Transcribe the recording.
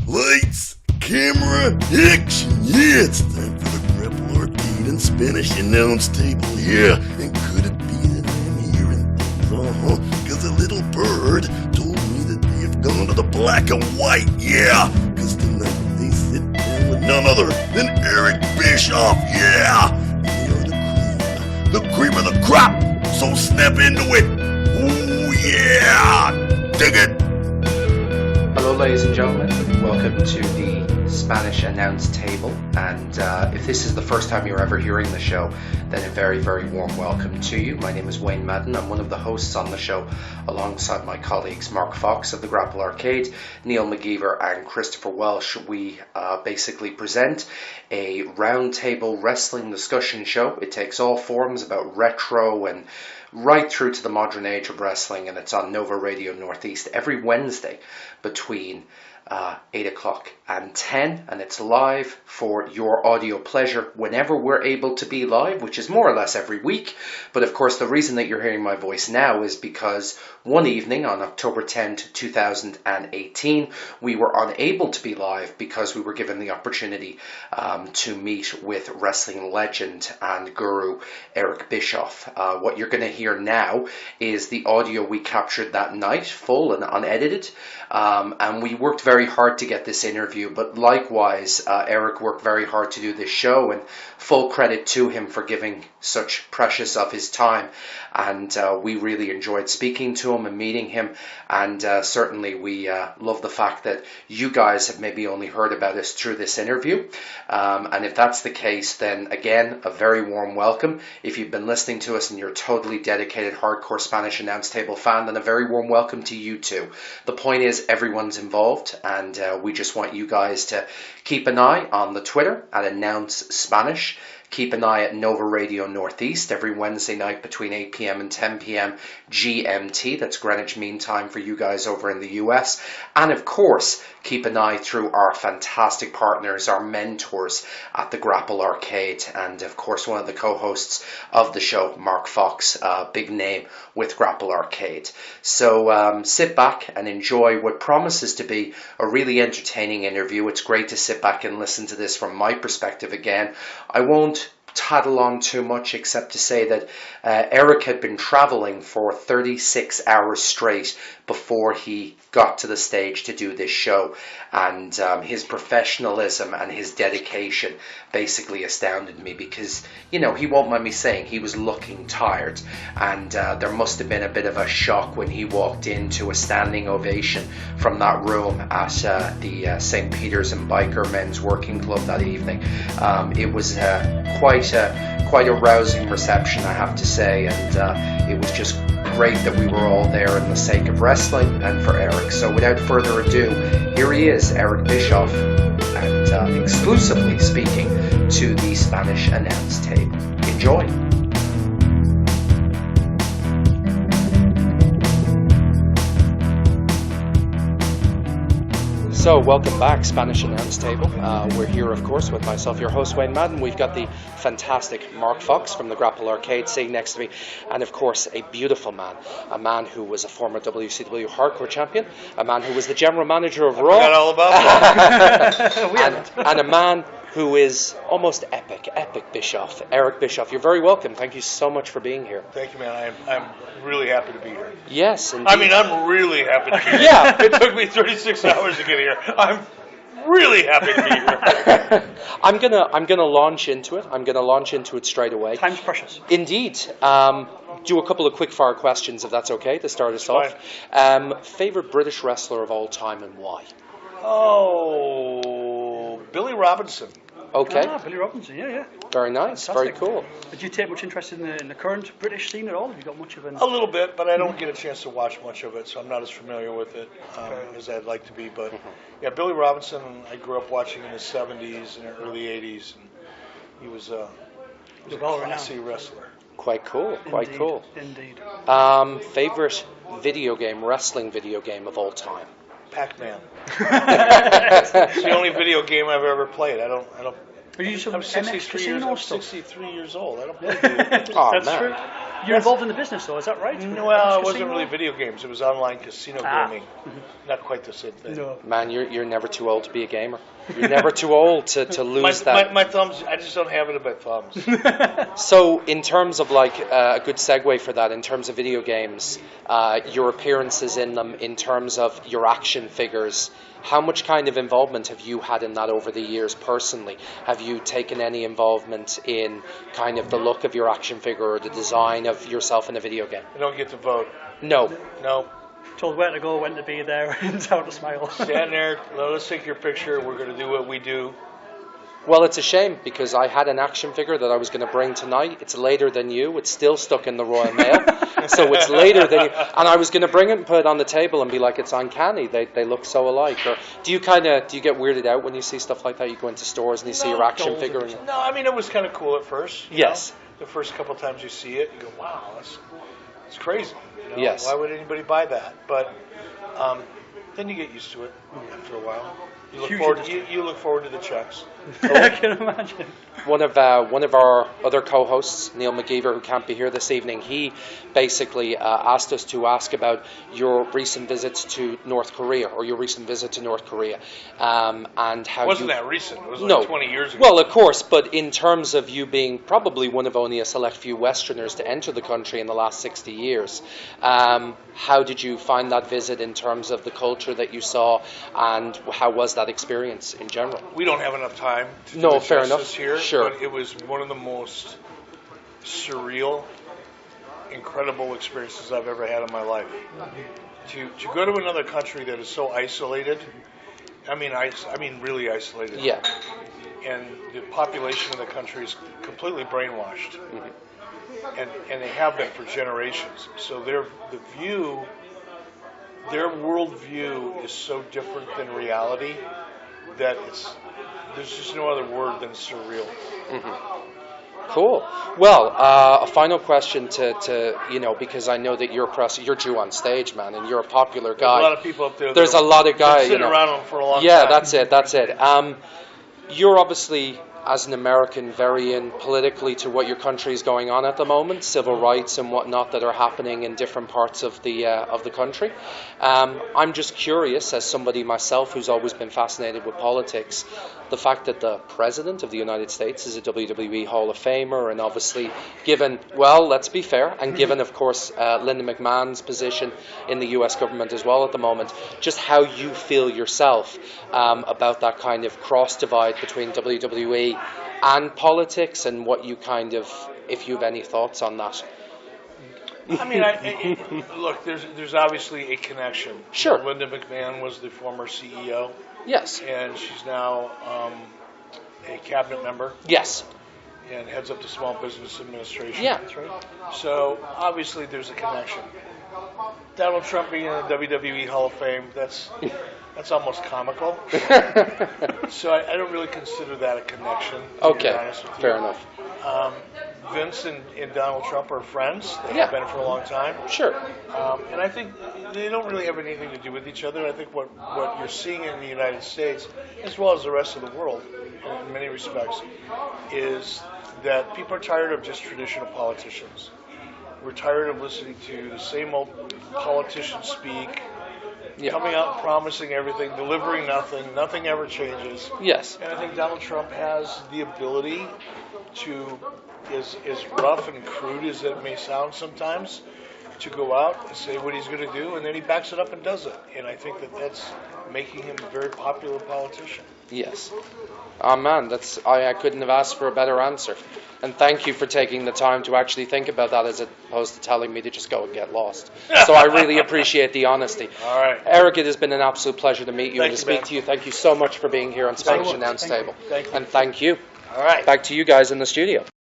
Lights, camera, action. Yeah, it's time for the Grapple Arcade and Spanish announce table. Yeah, and could it be that I'm hearing things? Because a little bird told me that they have gone to the black and white. Yeah, because tonight they sit down with none other than Eric Bischoff. Yeah, and they are the cream of the crop. So snap into it. Ooh, yeah, dig it. Hello ladies and gentlemen, welcome to the Spanish Announce Table, and if this is the first time you're ever hearing the show, then a very, very warm welcome to you. My name is Wayne Madden. I'm one of the hosts on the show alongside my colleagues Mark Fox of the Grapple Arcade, Neil McGeever and Christopher Welsh. We basically present a roundtable wrestling discussion show. It takes all forms about retro and right through to the modern age of wrestling, and it's on Nova Radio Northeast every Wednesday between 8 o'clock and 10, and it's live for your audio pleasure whenever we're able to be live, which is more or less every week. But of course, the reason that you're hearing my voice now is because one evening on October 10th, 2018, we were unable to be live because we were given the opportunity to meet with wrestling legend and guru Eric Bischoff. What you're going to hear now is the audio we captured that night, full and unedited, and we worked very hard to get this interview, but likewise Eric worked very hard to do this show, and full credit to him for giving such precious of his time, and we really enjoyed speaking to him and meeting him, and certainly we love the fact that you guys have maybe only heard about us through this interview, and if that's the case, then again, a very warm welcome. If you've been listening to us and you're a totally dedicated hardcore Spanish Announce Table fan, then a very warm welcome to you too. The point is, everyone's involved, and we just want you guys to keep an eye on the Twitter at Announce Spanish. Keep an eye at Nova Radio Northeast every Wednesday night between 8 p.m. and 10 p.m. GMT. That's Greenwich Mean Time for you guys over in the US. And of course, keep an eye through our fantastic partners, our mentors at the Grapple Arcade. And of course, one of the co-hosts of the show, Mark Fox, big name with Grapple Arcade. So sit back and enjoy what promises to be a really entertaining interview. It's great to sit back and listen to this from my perspective again. I won't tattle on too much except to say that Eric had been traveling for 36 hours straight before he got to the stage to do this show, and his professionalism and his dedication basically astounded me, because, you know, he won't mind me saying he was looking tired, and there must have been a bit of a shock when he walked into a standing ovation from that room at the St. Peter's and Biker Men's Working Club that evening. It was quite a rousing reception, I have to say, and it was just great that we were all there in the sake of wrestling and for Eric. So without further ado, here he is, Eric Bischoff, and exclusively speaking to the Spanish Announce Table. Enjoy. So, welcome back, Spanish Announce Table. We're here, of course, with myself, your host, Wayne Madden. We've got the fantastic Mark Fox from the Grapple Arcade sitting next to me, and, of course, a beautiful man, a man who was a former WCW Hardcore Champion, a man who was the general manager of Raw. I forgot all about that. and a man who is almost epic Bischoff, Eric Bischoff. You're very welcome. Thank you so much for being here. Thank you, man. I'm really happy to be here. Yes, indeed. I mean, I'm really happy to be here. Yeah. It took me 36 hours to get here. I'm really happy to be here. I'm gonna launch into it. I'm gonna launch into it straight away. Time's precious. Indeed. Do a couple of quick fire questions, if that's okay, to start us off. Favorite British wrestler of all time and why? Oh, Billy Robinson. Okay. Billy Robinson, yeah. Very nice. Fantastic. Very cool. Did you take much interest in the current British scene at all? Have you got much of an... A little bit, but I don't get a chance to watch much of it, so I'm not as familiar with it as I'd like to be. But yeah, Billy Robinson, I grew up watching in the 70s and early 80s, and he was a classy wrestler. Quite cool. Quite cool. Indeed. Favorite wrestling video game of all time? Pac-Man. It's the only video game I've ever played. I don't But you some I'm MX 63 years. casino I'm stuff. 63 years old. I don't play video games. Oh, That's man. true. You're involved in the business, though, is that right? Well, it MX wasn't casino? really video games. It was online casino Ah. gaming. Not quite the same thing. No. Man, you're never too old to be a gamer. You're never too old to lose that. My thumbs, I just don't have it in my thumbs. So, in terms of like a good segue for that, in terms of video games, your appearances in them, in terms of your action figures, how much kind of involvement have you had in that over the years personally? Have you taken any involvement in kind of the look of your action figure or the design of yourself in a video game? I don't get to vote. No. No. Told where to go, when to be there, and how to smile. Stand there, let us take your picture. We're going to do what we do. Well, it's a shame because I had an action figure that I was going to bring tonight. It's later than you. It's still stuck in the Royal Mail. So it's later than you. And I was going to bring it and put it on the table and be like, it's uncanny. They look so alike. Or do you get weirded out when you see stuff like that? You go into stores and you see your action figure. No, I mean, it was kind of cool at first. You Yes. know? The first couple times you see it, you go, wow, that's crazy. You know? Yes. Why would anybody buy that? But then you get used to it after a while. You look forward to the checks. I can imagine. One of our other co-hosts, Neil McGeever, who can't be here this evening, he basically asked us to ask about your recent visits to North Korea, or your recent visit to North Korea, and how It wasn't that recent. It was like No. 20 years ago. Well, of course, but in terms of you being probably one of only a select few Westerners to enter the country in the last 60 years, how did you find that visit in terms of the culture that you saw, and how was that experience in general? We don't have enough time to No, do it fair justice enough. here, Sure. but it was one of the most surreal, incredible experiences I've ever had in my life. To go to another country that is so isolated, I mean really isolated. Yeah. And the population of the country is completely brainwashed, and they have been for generations. So their worldview is so different than reality that there's just no other word than surreal. Cool. Well, a final question to because I know that you're due on stage, man, and you're a popular guy. There's a lot of people up there. There's a lot of guys sitting around them for a long time. Yeah, that's it. You're obviously, as an American, very in politically to what your country is going on at the moment, civil rights and whatnot that are happening in different parts of the country. I'm just curious, as somebody myself who's always been fascinated with politics, the fact that the President of the United States is a WWE Hall of Famer, and obviously given, well, let's be fair, and given, of course, Linda McMahon's position in the US government as well at the moment, just how you feel yourself about that kind of cross-divide between WWE and politics, and what you kind of, if you have any thoughts on that. I mean, look, there's obviously a connection. Sure. You know, Linda McMahon was the former CEO, Yes. and she's now a cabinet member Yes. and heads up the Small Business Administration. Yeah. That's right. So obviously there's a connection. Donald Trump being in the WWE Hall of Fame, that's almost comical. So I don't really consider that a connection, to Okay. be honest with you. Fair enough. Vince and Donald Trump are friends. They Yeah. have been for a long time. Sure. And I think they don't really have anything to do with each other. I think what you're seeing in the United States, as well as the rest of the world, in many respects, is that people are tired of just traditional politicians. We're tired of listening to the same old politicians speak, Yeah. coming out and promising everything, delivering nothing. Nothing ever changes. Yes. And I think Donald Trump has the ability to, as rough and crude as it may sound sometimes, to go out and say what he's going to do, and then he backs it up and does it. And I think that's making him a very popular politician. Yes. Oh man, I couldn't have asked for a better answer. And thank you for taking the time to actually think about that, as opposed to telling me to just go and get lost. So I really appreciate the honesty. All right. Eric, it has been an absolute pleasure to meet you and to Thank you, speak man. to you. Thank you so much for being here on Spanish much. Announce Thank you. Table. Thank you. And thank you. All right. Back to you guys in the studio.